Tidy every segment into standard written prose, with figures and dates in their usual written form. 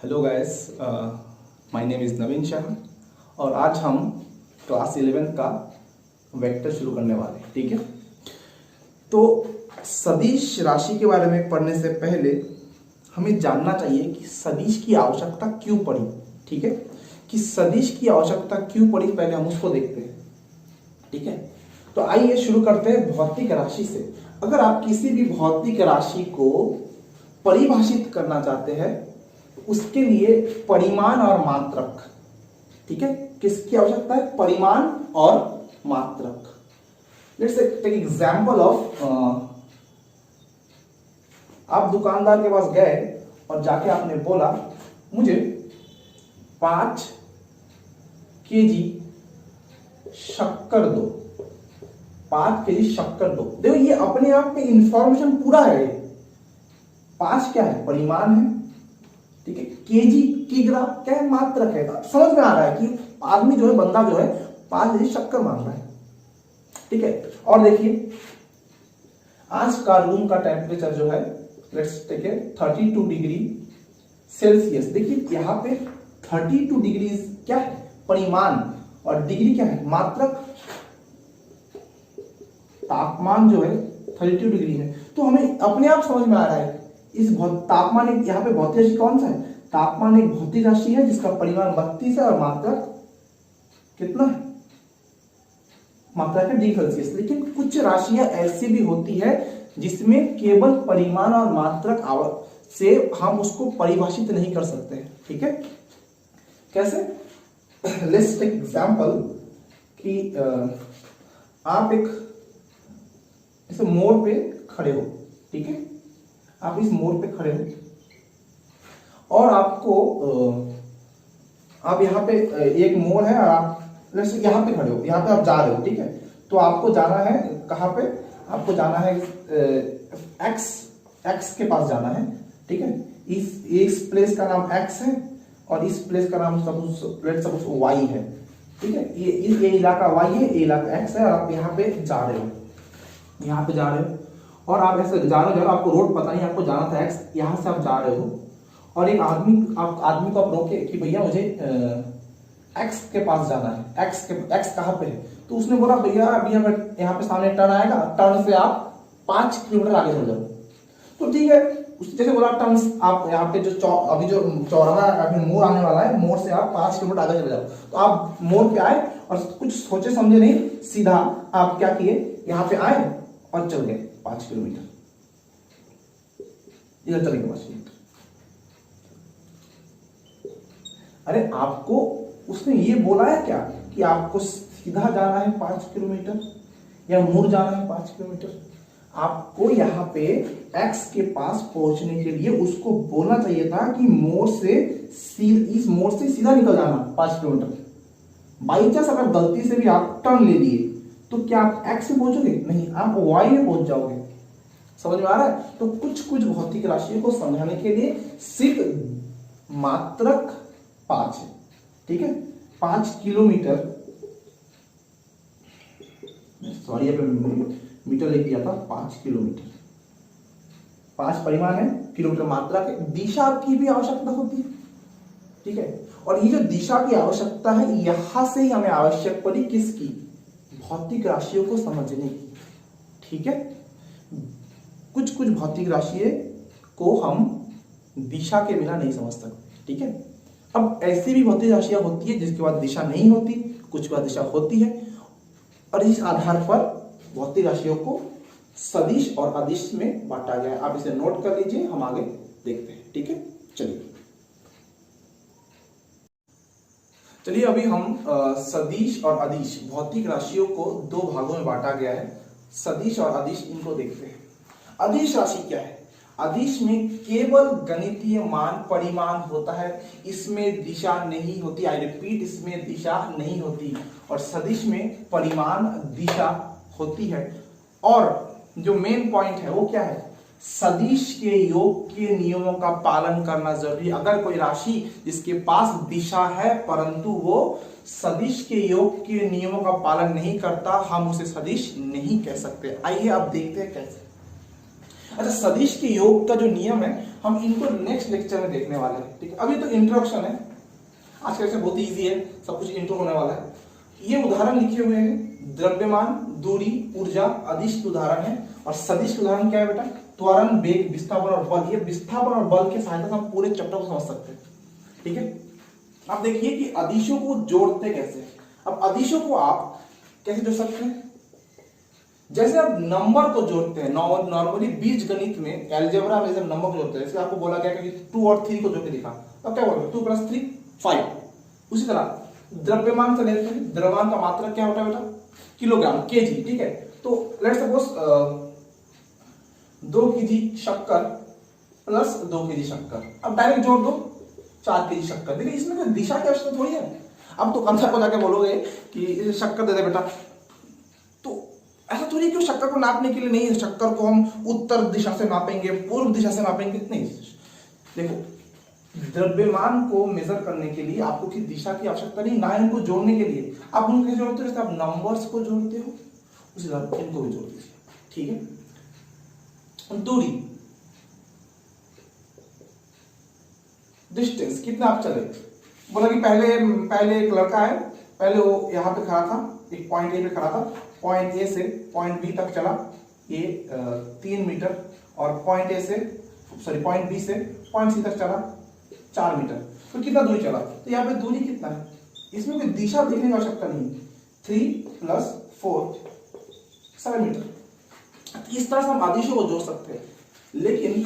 Hello guys, my name is Naveen Shah और आज हम क्लास 11 का वेक्टर शुरू करने वाले हैं। ठीक है, तो सदिश राशि के बारे में पढ़ने से पहले हमें जानना चाहिए कि सदिश की आवश्यकता क्यों पड़ी। ठीक है, कि सदिश की आवश्यकता क्यों पड़ी, पहले हम उसको देखते हैं। ठीक है, तो आइए शुरू करते हैं भौतिक राशि से। अगर आप किसी भी भौतिक राशि को परिभाषित करना चाहते हैं, उसके लिए परिमाण और मात्रक, ठीक है, किसकी आवश्यकता है? परिमाण और मात्रक। लेट्स टेक एग्जांपल ऑफ, आप दुकानदार के पास गए और जाके आपने बोला मुझे 5 केजी शक्कर दो, 5 केजी शक्कर दो। देखो ये अपने आप में इंफॉर्मेशन पूरा है। 5 क्या है? परिमाण है। ठीक है, केजी किग्रा क्या है? मात्रक है। समझ में आ रहा है कि आदमी जो है, बंदा जो है 5 केजी शक्कर मांग रहा है। ठीक है, और देखिए आज का रूम का टेम्परेचर जो है, लेट्स टेक 32 डिग्री सेल्सियस। देखिए यहाँ पे 32 डिग्री क्या है? परिमाण, और डिग्री क्या है? मात्रक। तापमान जो है 32 डिग्री है, तो हमें अपने आप समझ में आ रहा है इस तापमान एक, यहाँ पे भौतिक राशि कौन सा है? तापमान एक भौतिक राशि है जिसका परिमाण 32 है और मात्रक कितना है? मात्रक है डिग्री सेल्सियस। लेकिन कुछ राशियां ऐसी भी होती है जिसमें केवल परिमाण और मात्रक से हम उसको परिभाषित नहीं कर सकते हैं। ठीक है, कैसे? लेट्स टेक एग्जांपल कि आप एक ऐसे मोड़ पे खड़े हो। ठीक है, आप इस मोड़ पे खड़े हो और आपको आप यहाँ पे एक मोड़ है और आप जैसे यहाँ पे खड़े हो, यहाँ पे आप जा रहे हो। ठीक है, तो आपको जाना है कहाँ पे? आपको जाना है एक्स के पास जाना है। ठीक है, इस प्लेस का नाम एक्स है और इस प्लेस का नाम सपोज वाई है। ठीक है, ये इलाका वाई है, ये इलाका एक्स है और आप यहाँ पे जा रहे हो, यहाँ पे जा रहे हो और आप ऐसे जा रहे हो, आपको रोड पता नहीं, आपको जाना था एक्स, यहाँ से आप जा रहे हो और एक आदमी को आप रोके कि भैया मुझे एक्स के पास जाना है। एक्स कहाँ पे है? तो उसने बोला भैया अभी यहाँ पे सामने टर्न आएगा, टर्न से आप 5 किलोमीटर आगे चल जाओ। तो ठीक है, उसने जैसे बोला टर्न, आप यहाँ पे अभी जो चौराहा अभी मोड़ आने वाला है, मोड़ से आप 5 किलोमीटर आगे चले जाओ। तो आप मोड़ पे आए और कुछ सोचे समझे नहीं, सीधा आप क्या किए, यहाँ पे आए और चल गए 5 किलोमीटर, इधर चलेंगे 5 किलोमीटर। अरे आपको उसने ये बोला है क्या कि आपको सीधा जाना है 5 किलोमीटर या मुड़ जाना है 5 किलोमीटर? आपको यहाँ पे एक्स के पास पहुंचने के लिए उसको बोलना चाहिए था कि इस मोड़ से सीधा निकल जाना 5 किलोमीटर। बाई चांस अगर गलती से भी आप टर्न ले लिए तो क्या आप एक्स से पहुंचोगे? नहीं, आप वाई में पहुंच जाओगे। समझ में आ रहा है? तो कुछ भौतिक राशियों को समझाने के लिए सिर्फ मात्रक 5 है। ठीक है, 5 किलोमीटर, सॉरी मीटर लेके गया था, 5 किलोमीटर। 5 परिमाण है, किलोमीटर मात्रा के। दिशा की भी आवश्यकता होती है। ठीक है, और ये जो दिशा की आवश्यकता है, यहां से ही हमें आवश्यक पड़ी किसकी? भौतिक राशियों को समझने की। ठीक है, कुछ भौतिक राशियों को हम दिशा के बिना नहीं समझ सकते। ठीक है, अब ऐसी भी भौतिक राशियां होती है जिसके बाद दिशा नहीं होती, कुछ के बाद दिशा होती है, और इस आधार पर भौतिक राशियों को सदिश और अदिश में बांटा गया है। आप इसे नोट कर लीजिए, हम आगे देखते हैं। ठीक है, चलिए अभी हम सदिश और अदिश भौतिक राशियों को 2 भागों में बांटा गया है। सदिश और अदिश, इनको देखते हैं। अदिश राशि क्या है? अदिश में केवल गणितीय मान परिमाण होता है, इसमें दिशा नहीं होती। आई रिपीट, इसमें दिशा नहीं होती। और सदिश में परिमाण दिशा होती है। और जो मेन पॉइंट है वो क्या है? सदिश के योग के नियमों का पालन करना जरूरी। अगर कोई राशि जिसके पास दिशा है परंतु वो सदिश के योग के नियमों का पालन नहीं करता, हम उसे सदिश नहीं कह सकते। आइए अब देखते हैं कैसे। अच्छा, सदिश के योग का जो नियम है, हम इनको नेक्स्ट लेक्चर में देखने वाले हैं, ठीक है। अभी तो इंट्रोडक्शन है, आज का लेक्चर बहुत इजी है, सब कुछ इंट्रो होने वाला है। ये उदाहरण लिखे हुए हैं, द्रव्यमान, दूरी, ऊर्जा, अदिश उदाहरण है। और सदिश उदाहरण क्या है बेटा? त्वरण, वेग, विस्थापन और बल। ये विस्थापन और बल की सहायता से हम पूरे चैप्टर को समझ सकते हैं, ठीक है। अब देखिए कि अदिशों को जोड़ते कैसे। अब अदिशों को आप कैसे जोड़ सकते हैं? जैसे आप नंबर को जोड़ते हैं, नॉर्मली बीज गणित में, अलजेब्रा में जब नंबर को जोड़ते हैं, जैसे आपको बोला गया कि 2 और 3 को जोड़ के दिखा, अब क्या बोलोगे? 2 + 3 5। उसी तरह द्रव्यमान से लेते हैं, द्रव्यमान का मात्रा क्या होता है बेटा? किलोग्राम, केजी, ठीक है। तो लेट्स सपोज 2 केजी शक्कर प्लस 2 केजी शक्कर, अब डायरेक्ट जोड़ दो 4 केजी शक्कर। देखिए इसमें कोई दिशा की आवश्यकता थोड़ी है। अब तो दुकानदार को जाके बोलोगे कि शक्कर दे दे बेटा, तो ऐसा थोड़ी कि शक्कर को नापने के लिए नहीं है, शक्कर को हम उत्तर दिशा से नापेंगे, पूर्व दिशा से नापेंगे, नहीं। देखो द्रव्यमान को मेजर करने के लिए आपको किसी दिशा की आवश्यकता नहीं, ना इनको जोड़ने के लिए। आप उनको कैसे जोड़ते हो? जैसे आप नंबर्स को जोड़ते हो उसी तरह इनको भी जोड़ दीजिए, ठीक है। दूरी, डिस्टेंस कितना आप चले। बोला कि पहले एक लड़का है, पहले वो यहाँ पे खड़ा था, एक पॉइंट ए पे खड़ा था, पॉइंट ए से पॉइंट बी तक चला, ये 3 मीटर, और पॉइंट बी से पॉइंट सी तक चला 4 मीटर। तो कितना दूरी चला? तो यहाँ पे दूरी कितना है? इसमें कोई दिशा देखने की आवश्यकता नहीं, 3 + 4 7 मीटर। इस तरह से हम आदिशों को जोड़ सकते हैं, लेकिन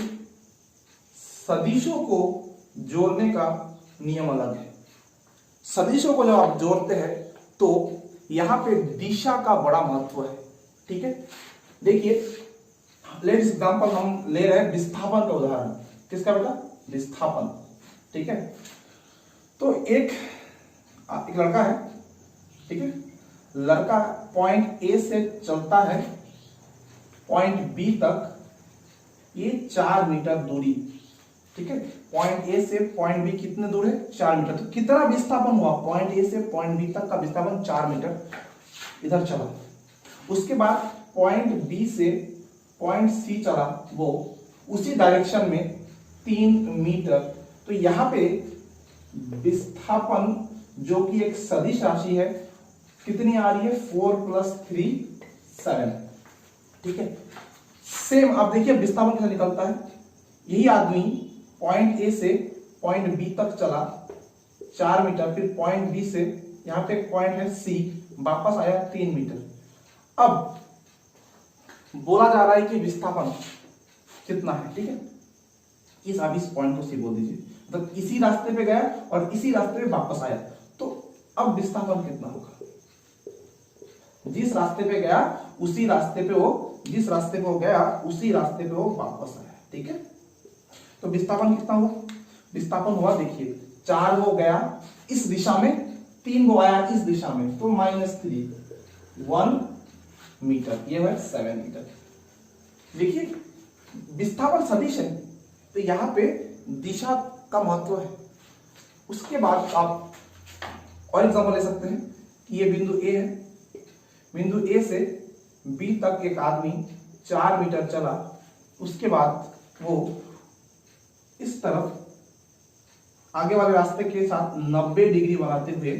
सदिशों को जोड़ने का नियम अलग है। सदिशों को जब आप जोड़ते हैं तो यहां पे दिशा का बड़ा महत्व है, ठीक है। देखिए लेट्स एग्जांपल हम ले रहे हैं विस्थापन का उदाहरण। किसका बेटा? विस्थापन, ठीक है। तो एक लड़का है, ठीक है। लड़का पॉइंट ए से चलता है पॉइंट बी तक, ये 4 मीटर दूरी, ठीक है। पॉइंट ए से पॉइंट बी कितने दूर है? 4 मीटर। तो कितना विस्थापन हुआ? पॉइंट ए से पॉइंट बी तक का विस्थापन 4 मीटर इधर चला। उसके बाद पॉइंट बी से पॉइंट सी चला, वो उसी डायरेक्शन में 3 मीटर। तो यहां पे विस्थापन जो कि एक सदिश राशि है, कितनी आ रही है? 4 + 3 7, ठीक है। सेम आप देखिए विस्थापन कैसे निकलता है। यही आदमी पॉइंट ए से पॉइंट बी तक चला 4 मीटर, फिर पॉइंट बी से यहां पे एक पॉइंट है सी, वापस आया 3 मीटर। अब बोला जा रहा है कि विस्थापन कितना है, ठीक है। इस पॉइंट को सी बोल दीजिए, मतलब इसी रास्ते पे गया और इसी रास्ते पे वापस आया, तो अब विस्थापन कितना होगा? जिस रास्ते पे गया उसी रास्ते पे वो, जिस रास्ते पे वो गया उसी रास्ते पे वो वापस आया, ठीक है। तो विस्थापन कितना हुआ? विस्थापन हुआ, देखिए 4 वो गया इस दिशा में, 3 वो आया इस दिशा में, तो -3 1 मीटर, ये है 7 मीटर। देखिए विस्थापन सदिश है, तो यहां पे दिशा का महत्व है। उसके बाद आप और एग्जांपल ले सकते हैं कि ये बिंदु ए है, बिंदु ए से बी तक एक आदमी 4 मीटर चला, उसके बाद वो इस तरफ आगे वाले रास्ते के साथ 90 डिग्री बनाते हुए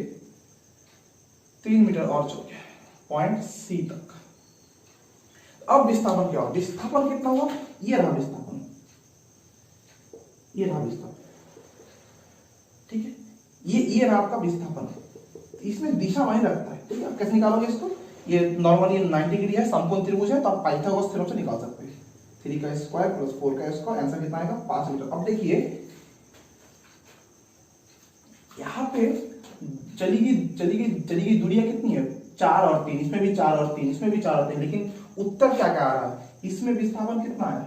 3 मीटर और चल गया पॉइंट सी तक। अब विस्थापन क्या हुआ? विस्थापन कितना हुआ? ये रहा विस्थापन, ये रहा विस्थापन, ठीक है। ये रहा आपका विस्थापन। इसमें दिशा मायने रखता है, ठीक है। कैसे निकालोगे इसको? ये नॉर्मली 90 डिग्री है, समकोण त्रिभुज है, तो आप पाइथागोरस थ्योरम से निकाल सकते हैं। 3 का स्क्वायर प्लस 4 का स्क्वायर, आंसर कितना आएगा? 5 मीटर। अब देखिए यहां पे चली गई दूरियां कितनी है? 4 और 3, इसमें भी 4 और 3, इसमें भी 4 और 3, लेकिन उत्तर क्या क्या आ रहा है? इसमें विस्थापन कितना है?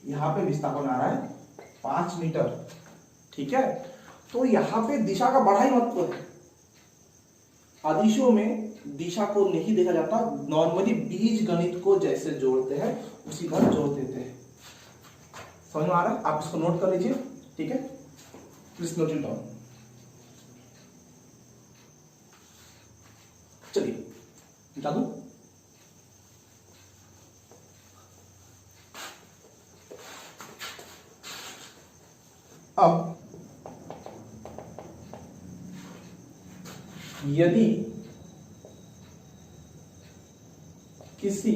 यहां पे विस्थापन आ रहा है 5 मीटर, ठीक है। तो यहां पे दिशा का बड़ा ही महत्व है। आदिशों में दिशा को नहीं देखा जाता, नॉर्मली बीज गणित को जैसे जोड़ते हैं उसी तरह जोड़ देते हैं। समझ में आ रहा है? आप इसको नोट कर लीजिए, ठीक है। Please note it down. चलिए मिटा दूं। अब यदि किसी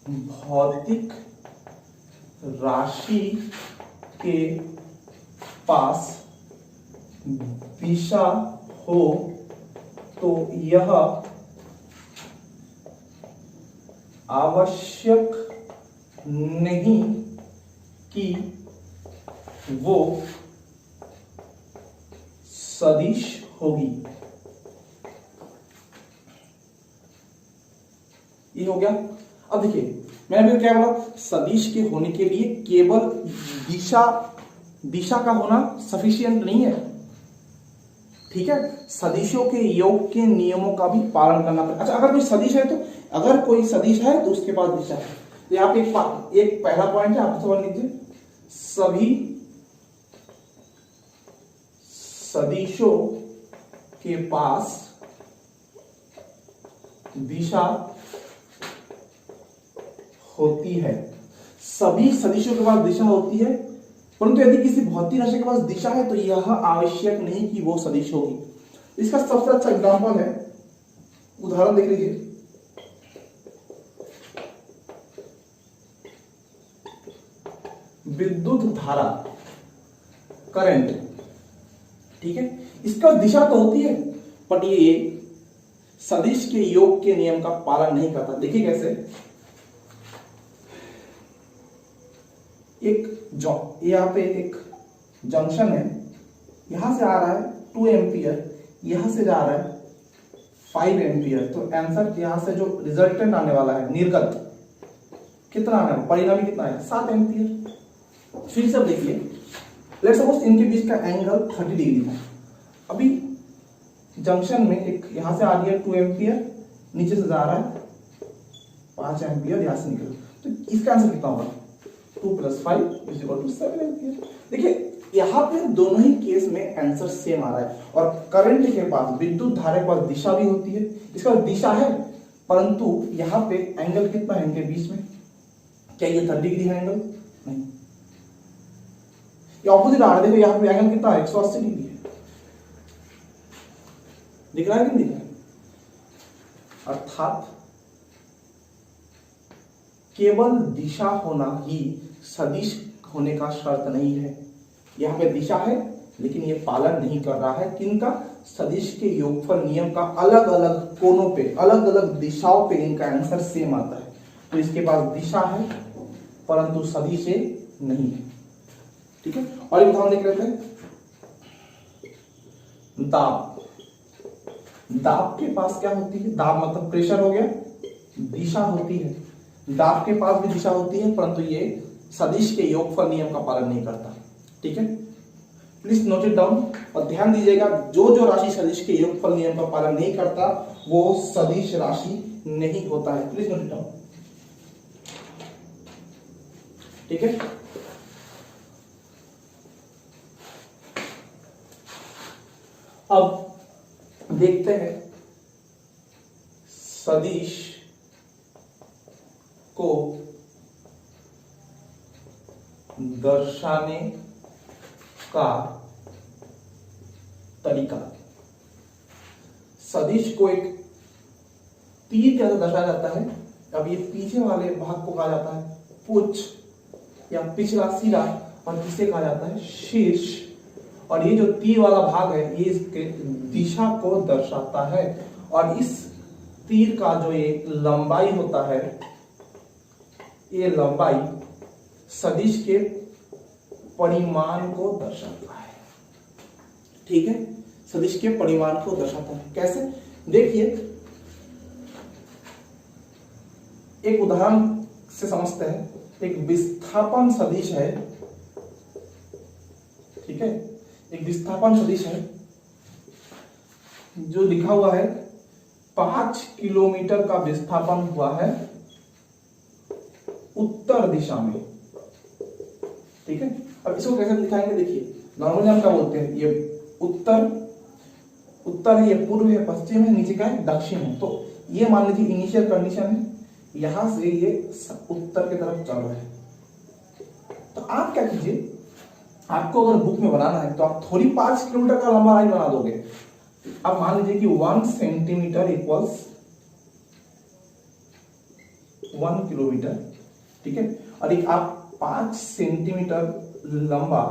भौतिक राशि के पास दिशा हो तो यह आवश्यक नहीं कि वो सदिश होगी। ये हो गया। अब देखिए मैंने भी क्या बोला, सदिश के होने के लिए केवल दिशा का होना सफिशिएंट नहीं है, ठीक है, सदिशों के योग के नियमों का भी पालन करना पड़ेगा। अच्छा, अगर कोई सदिश है तो उसके पास दिशा है। तो यहाँ पे एक पहला पॉइंट है, आप समझ लीजिए, सभी सदिशों के पास दिशा होती है। सभी सदिशों के पास दिशा होती है, परंतु यदि किसी भौतिक राशि के पास दिशा है तो यह आवश्यक नहीं कि वो सदिश होगी। इसका सबसे अच्छा एग्जांपल है, उदाहरण देख लीजिए, विद्युत धारा, करंट, ठीक है, इसका दिशा तो होती है, बट ये सदिश के योग के नियम का पालन नहीं करता। देखिए कैसे, यहाँ पे एक जंक्शन है, यहां से आ रहा है 2 एम्पियर, यहां से जा रहा है 5 एम्पियर। तो आंसर यहां से जो रिजल्टेंट आने वाला है, निर्गत कितना आना है, परिणामी कितना है, 7 एम्पियर। फिर से देखिए, लेट्स सपोज इनके बीच का एंगल 30 डिग्री था। अभी जंक्शन में एक यहां से आ रही है 2 एम्पियर, नीचे से जा रहा है 5 एम्पियर, यहां से निकल, तो इसका आंसर कितना होगा, 2 + 5 = 7 एम्पियर। देखिए यहाँ पे दोनों ही केस में आंसर सेम आ रहा है। और करंट के पास, विद्युत धारा के पास दिशा भी होती है, इसका दिशा है, परंतु यहाँ पे एंगल कितना है इनके बीच में, क्या ये 30 डिग्री है एंगल, नहीं, ये ऑपोजिट आ रहा है। देखो यहाँ पे एंगल कितना है, 180 डिग्री है, दिख रहा है कि नहीं दिख रहा है। अर्थात केवल दिशा होना ही सदिश होने का शर्त नहीं है। यहाँ पे दिशा है लेकिन ये पालन नहीं कर रहा है किनका, सदिश के योगफल नियम का। अलग अलग कोनों पे, अलग अलग दिशाओं पे इनका आंसर सेम आता है। तो इसके पास दिशा है परंतु सदिश नहीं है, ठीक है। और एक उदाहरण देख लेते हैं, दाब। दाब के पास क्या होती है, दाब मतलब प्रेशर हो गया, दिशा होती है। दाब के पास भी दिशा होती है परंतु ये सदिश के योगफल नियम का पालन नहीं करता, ठीक है। प्लीज नोट इट डाउन और ध्यान दीजिएगा, जो जो राशि सदिश के योगफल नियम का पालन नहीं करता वो सदिश राशि नहीं होता है। प्लीज नोट इट डाउन, ठीक है। अब देखते हैं सदिश को दर्शाने का तरीका। सदिश को एक तीर कैसे दर्शाया जाता है। अब ये पीछे वाले भाग को कहा जाता है पुच्छ या पिछला सिरा, और किसे कहा जाता है शीर्ष। और ये जो तीर वाला भाग है ये इसके दिशा को दर्शाता है। और इस तीर का जो ये लंबाई होता है, ये लंबाई सदिश के परिमाण को दर्शाता है, ठीक है, सदिश के परिमाण को दर्शाता है। कैसे, देखिए एक उदाहरण से समझते हैं। एक विस्थापन सदिश है, ठीक है, एक विस्थापन सदिश है जो लिखा हुआ है 5 किलोमीटर का विस्थापन हुआ है उत्तर दिशा में, ठीक है। अब इसको कैसे दिखाएंगे, देखिए नॉर्मली हम क्या बोलते हैं, ये उत्तर है, ये पूर्व है, पश्चिम है, नीचे का है दक्षिण है। तो ये मान लीजिए इनिशियल कंडीशन है, यहां से ये उत्तर की तरफ चल रहा है। तो आप क्या कीजिए, आपको अगर बुक में बनाना है तो आप थोड़ी 5 किलोमीटर का लंबा लाइन बना दोगे। अब मान लीजिए कि 1 सेंटीमीटर इक्वल्स 1 किलोमीटर, ठीक है, और एक आप 5 सेंटीमीटर लंबा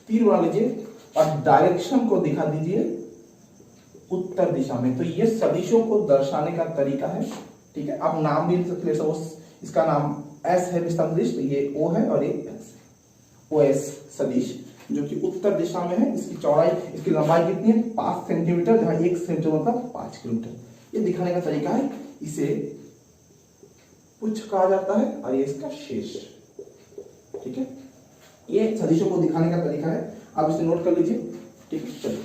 तीर बना लीजिए और डायरेक्शन को दिखा दीजिए उत्तर दिशा में। तो ये सदिशों को दर्शाने का तरीका है, ठीक है। आप नाम भी लिख सकते हैं, इसका नाम एस है विस्तार सदिश, तो ये ओ है और ये एस, ओ एस सदिश जो कि उत्तर दिशा में है। इसकी चौड़ाई, इसकी लंबाई कितनी है? 5 सेंटीमीटर, जहां 1 सेंटीमीटर मतलब 5 किलोमीटर। ये दिखाने का तरीका है, इसे पुच्छ कहा जाता है और ये इसका शेष, ठीक है। ये सदिशों को दिखाने का तरीका है, आप इसे नोट कर लीजिए, ठीक है। चलिए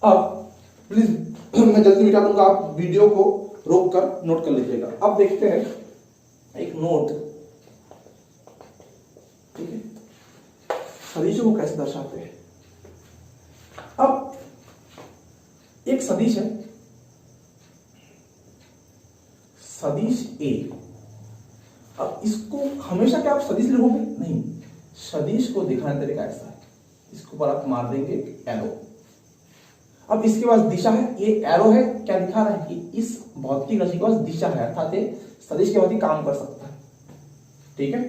अब प्लीज मैं जल्दी मिटा दूंगा, आप वीडियो को रोक कर नोट कर लीजिएगा। अब देखते हैं एक नोट, ठीक है, सदिशों को कैसे दर्शाते हैं। अब एक सदिश है, सदिश ए। अब इसको हमेशा क्या आप सदिश लिखोगे? नहीं, सदिश को दिखाने का तरीका ऐसा है, इसके ऊपर आप मार देंगे एरो। अब इसके पास दिशा है, ये एरो है, क्या दिखा रहा है कि इस भौतिक राशि के पास दिशा है, अर्थात सदिश के भौतिक काम कर सकता है, ठीक है।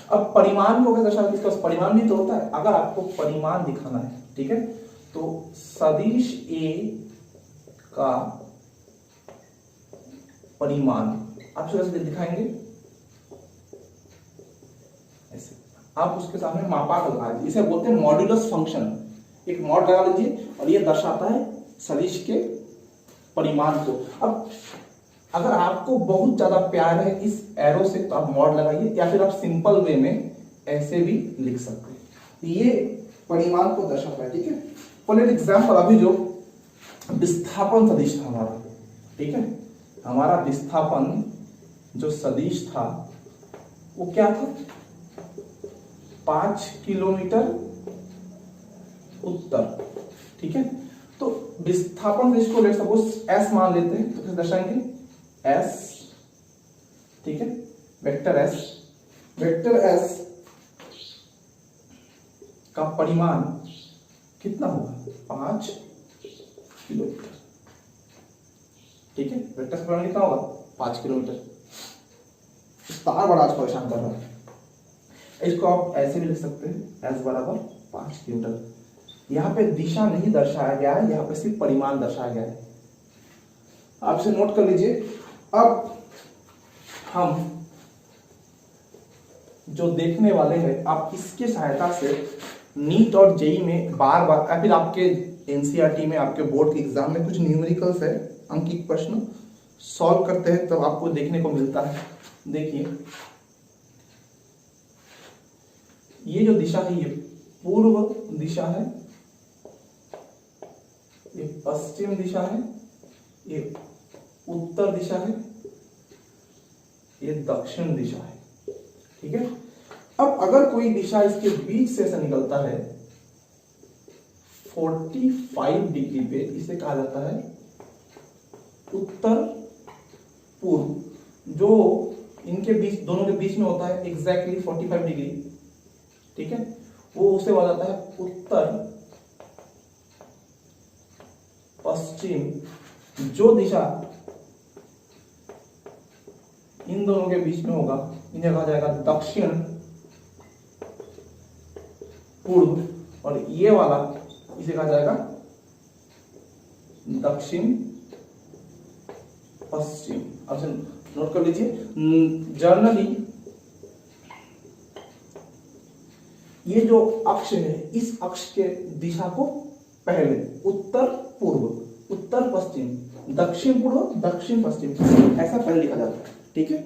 अब परिमाण को कैसे दर्शाते? इसके पास परिमाण भी तो होता है। अगर आपको परिमाण दिखाना है, ठीक है, तो सदिश ए का परिमाण आप कैसे दिखाएंगे? ऐसे आप उसके सामने मापांक लगा दीजिए, इसे बोलते हैं मॉड्यूलस फंक्शन। एक मॉड लगा लीजिए और ये दर्शाता है सदिश के परिमाण को। अब अगर आपको बहुत ज्यादा प्यार है इस एरो से तो आप मॉड लगाइए, या फिर आप सिंपल वे में ऐसे भी लिख सकते हैं। ये परिमाण को दर्शाता है, ठीक है। फॉर एग्जाम्पल, अभी जो विस्थापन सदिश था हमारा, ठीक है, हमारा विस्थापन जो सदिश था वो क्या था? 5 किलोमीटर उत्तर, ठीक है। तो विस्थापन इसको लेट सपोज एस मान लेते हैं, तो कैसे दर्शाएंगे? एस, ठीक है, वेक्टर एस। वेक्टर एस का परिमाण कितना होगा? 5 किलोमीटर, ठीक है। वेक्टर का परिमाण कितना होगा? 5 किलोमीटर। स्टार बड़ा आज परेशान कर रहा है, इसको आप ऐसे भी लिख सकते हैं, एस बराबर 5 किलोमीटर। यहां पे दिशा नहीं दर्शाया गया है, यहां पे सिर्फ परिमाण दर्शाया गया है, आप इसे नोट कर लीजिए। अब हम जो देखने वाले हैं, आप इसके सहायता से नीट और जेई में बार बार, या फिर आपके एनसीईआरटी में, आपके बोर्ड के एग्जाम में कुछ न्यूमेरिकल्स है, अंकित प्रश्न सॉल्व करते हैं, तब आपको देखने को मिलता है। देखिए, ये जो दिशा है ये पूर्व दिशा है, ये पश्चिम दिशा है, ये उत्तर दिशा है, ये दक्षिण दिशा है, ठीक है। अब अगर कोई दिशा इसके बीच से ऐसा निकलता है 45 डिग्री पे, इसे कहा जाता है उत्तर पूर्व। जो इनके बीच, दोनों के बीच में होता है एग्जैक्टली 45 डिग्री, ठीक है, वो उसे कहा जाता है उत्तर पश्चिम। जो दिशा इन दोनों के बीच में होगा इन्हें कहा जाएगा दक्षिण पूर्व, और ये वाला इसे कहा जाएगा दक्षिण पश्चिम। अब नोट कर लीजिए, जनरली ये जो अक्ष है, इस अक्ष के दिशा को पहले उत्तर पूर्व, उत्तर पश्चिम, दक्षिण पूर्व, दक्षिण पश्चिम, ऐसा पहले लिखा जाता है, ठीक है।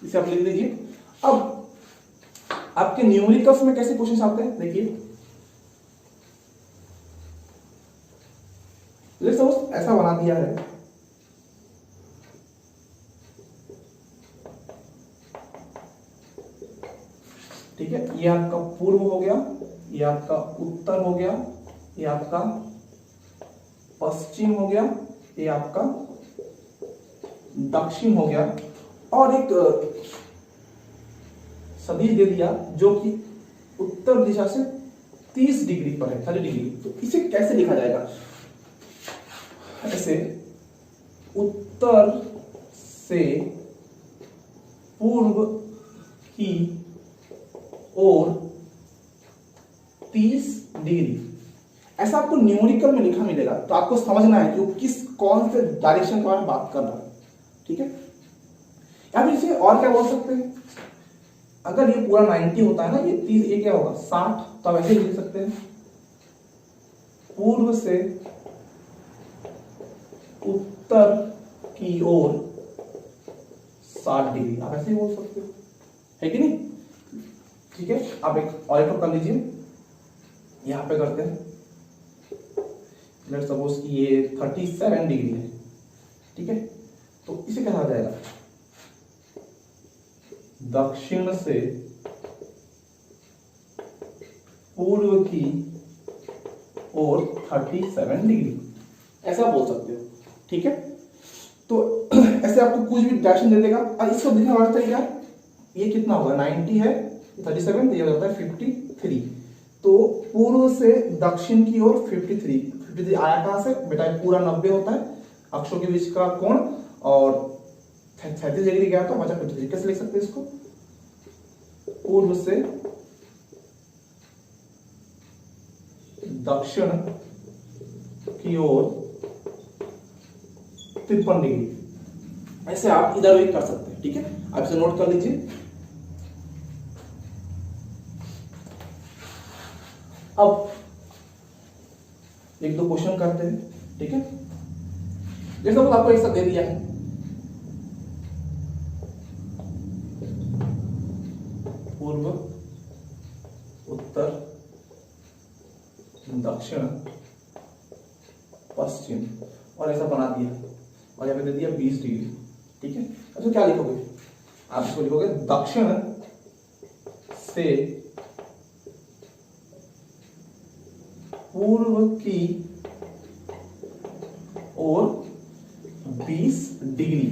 इसे आप लिख लीजिए। अब आपके न्यूमेरिकल्स में कैसे क्वेश्चन आते हैं, देखिए, ऐसा बना दिया है, ठीक है। ये आपका पूर्व हो गया, ये आपका उत्तर हो गया, ये आपका पश्चिम हो गया, ये आपका दक्षिण हो गया, और एक सदिश दे दिया जो कि उत्तर दिशा से 30 डिग्री पर है, 30 डिग्री। तो इसे कैसे लिखा जाएगा? ऐसे उत्तर से पूर्व की ओर 30 डिग्री, ऐसा आपको न्यूमेरिकल में लिखा मिलेगा। तो आपको समझना है कि वो किस कौन से डायरेक्शन के बारे में बात कर रहा है, ठीक है। या फिर इसे और क्या बोल सकते हैं, अगर ये पूरा 90 होता है ना, ये 30, ये क्या होगा 60, तो आप ऐसे लिख सकते हैं पूर्व से उत्तर की ओर 60 डिग्री, आप ऐसे ही बोल सकते हो, है कि नहीं? ठीक है, आप एक और कर लीजिए, यहां पे करते हैं। लेट्स सपोज कि ये 37 डिग्री है, ठीक है। तो इसे कहा जाएगा दक्षिण से पूर्व की ओर 37 डिग्री, ऐसा बोल सकते हो, ठीक है। तो ऐसे आपको कुछ भी डायरेक्शन दे देगा। और इसको देखने वाला तरीका, ये कितना होगा, 90 है, 37, तो ये होता है 53। तो पूर्व से दक्षिण की ओर 53 आया कहां से बेटा? पूरा 90 होता है अक्षों के बीच का कोण, और 37 डिग्री गया तो बचा 53। कैसे लिख सकते हैं इसको? पूर्व से दक्षिण की ओर 53 डिग्री, ऐसे आप इधर भी कर सकते हैं, ठीक है। आप इसे नोट कर लीजिए। अब एक दो क्वेश्चन करते हैं, ठीक है। जैसे आपको ऐसा दे दिया है, पूर्व, उत्तर, दक्षिण, पश्चिम, और ऐसा बना दिया, और यहां पे दे दिया 20 डिग्री, ठीक है। अच्छा क्या लिखोगे आप? इसको लिखोगे दक्षिण से पूर्व की ओर 20 degree.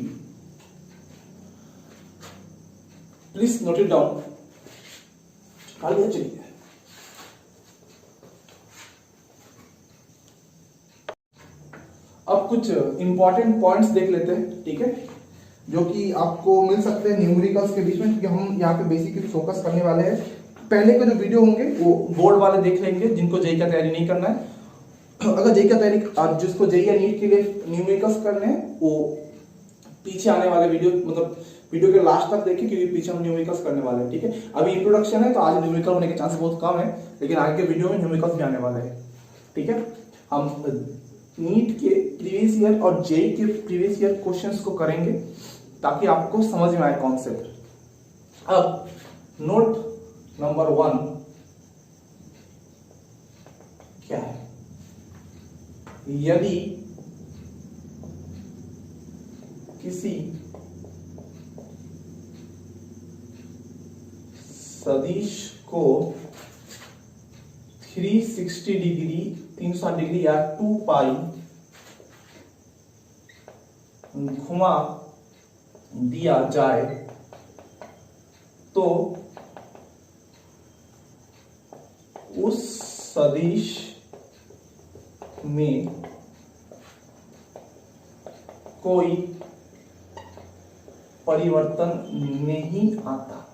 Please note it down. चलिए अब कुछ इंपॉर्टेंट पॉइंट्स देख लेते हैं, ठीक है, जो कि आपको मिल सकते हैं न्यूमेरिकल्स के बीच में, क्योंकि हम यहाँ पे बेसिकली फोकस करने वाले हैं। पहले के जो वीडियो होंगे वो बोर्ड वाले देख लेंगे, जिनको जेईई का तैयारी नहीं करना है। अगर जेईई का तैयारी, जिसको जेईई या नीट के लिए न्यूमेरिकल्स करने हैं, वो पीछे आने वाले वीडियो, मतलब वीडियो के लास्ट तक देखिए, क्योंकि पीछे हम न्यूमेरिकल्स करने वाले हैं, ठीक है। अभी इंट्रोडक्शन है तो आज न्यूमेरिकल होने के चांस बहुत कम है, लेकिन आगे के वीडियो में न्यूमेरिकल्स भी आने वाले हैं, ठीक है। हम नीट के प्रीवियस ईयर और जेईई के प्रीवियस ईयर क्वेश्चंस को करेंगे, ताकि आपको समझ में आए कॉन्सेप्ट। अब नोट नंबर 1 क्या है? यदि किसी सदिश को 360 डिग्री, 360 डिग्री या 2 पाई घुमा दिया जाए, तो उस सदिश में कोई परिवर्तन नहीं आता,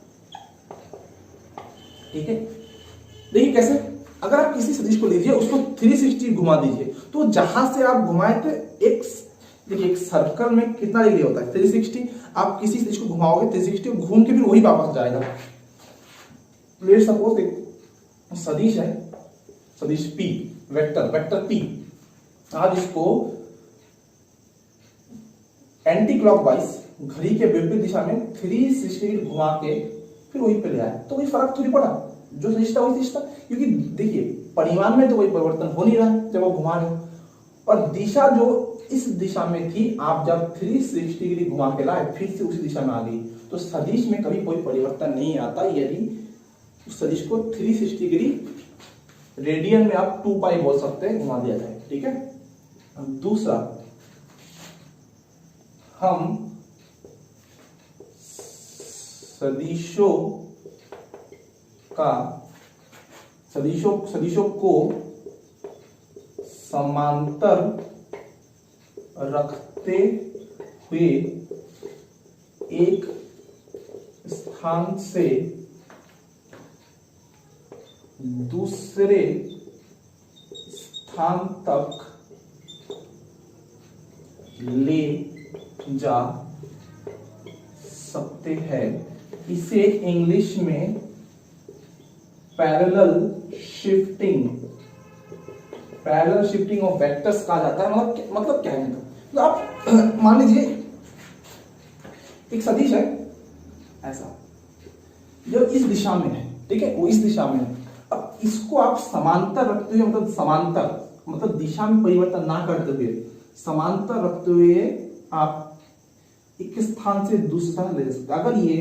ठीक है। देखिए कैसे, अगर आप किसी सदिश को लीजिए, उसको 360 घुमा दीजिए, तो जहां से आप घुमाए थे देखिए एक सर्कल में कितना डिग्री होता है 360। आप किसी सदिश को घुमाओगे 360, घूम के फिर वही वापस जाएगा। लेट्स सपोज एक सदिश है, सदिश P, वेक्टर P। आप इसको एंटी क्लॉकवाइज, घड़ी के विपरीत दिशा में 360 घुमा के फिर वही पे ले आए, तो कोई फर्क थोड़ी पड़ा, जो सदिश था वही सदिश था। क्योंकि देखिए परिमाण में तो कोई परिवर्तन हो नहीं रहा है जब आप घुमा रहे हो, और दिशा जो इस दिशा में थी, आप जब 360 डिग्री घुमा के लाए फिर से उसी दिशा में आ गई, तो सदिश में कभी कोई परिवर्तन नहीं आता यदि उस सदिश को 360 डिग्री रेडियन में आप 2 पाई बोल सकते हैं घुमा दिया जाए, ठीक है। दूसरा, हम सदिशों का सदिशों को समांतर रखते हुए एक स्थान से दूसरे स्थान तक ले जा सकते हैं। इसे इंग्लिश में पैरेलल शिफ्टिंग ऑफ वेक्टर्स कहा जाता है। मतलब क्या है? तो आप मान लीजिए एक सदिश है ऐसा, जो इस दिशा में है, ठीक है, वो इस दिशा में है। अब इसको आप समांतर रखते हुए, मतलब दिशा में परिवर्तन ना करते हुए समांतर रखते हुए आप एक स्थान से दूसरे स्थान ले जा सकते। अगर ये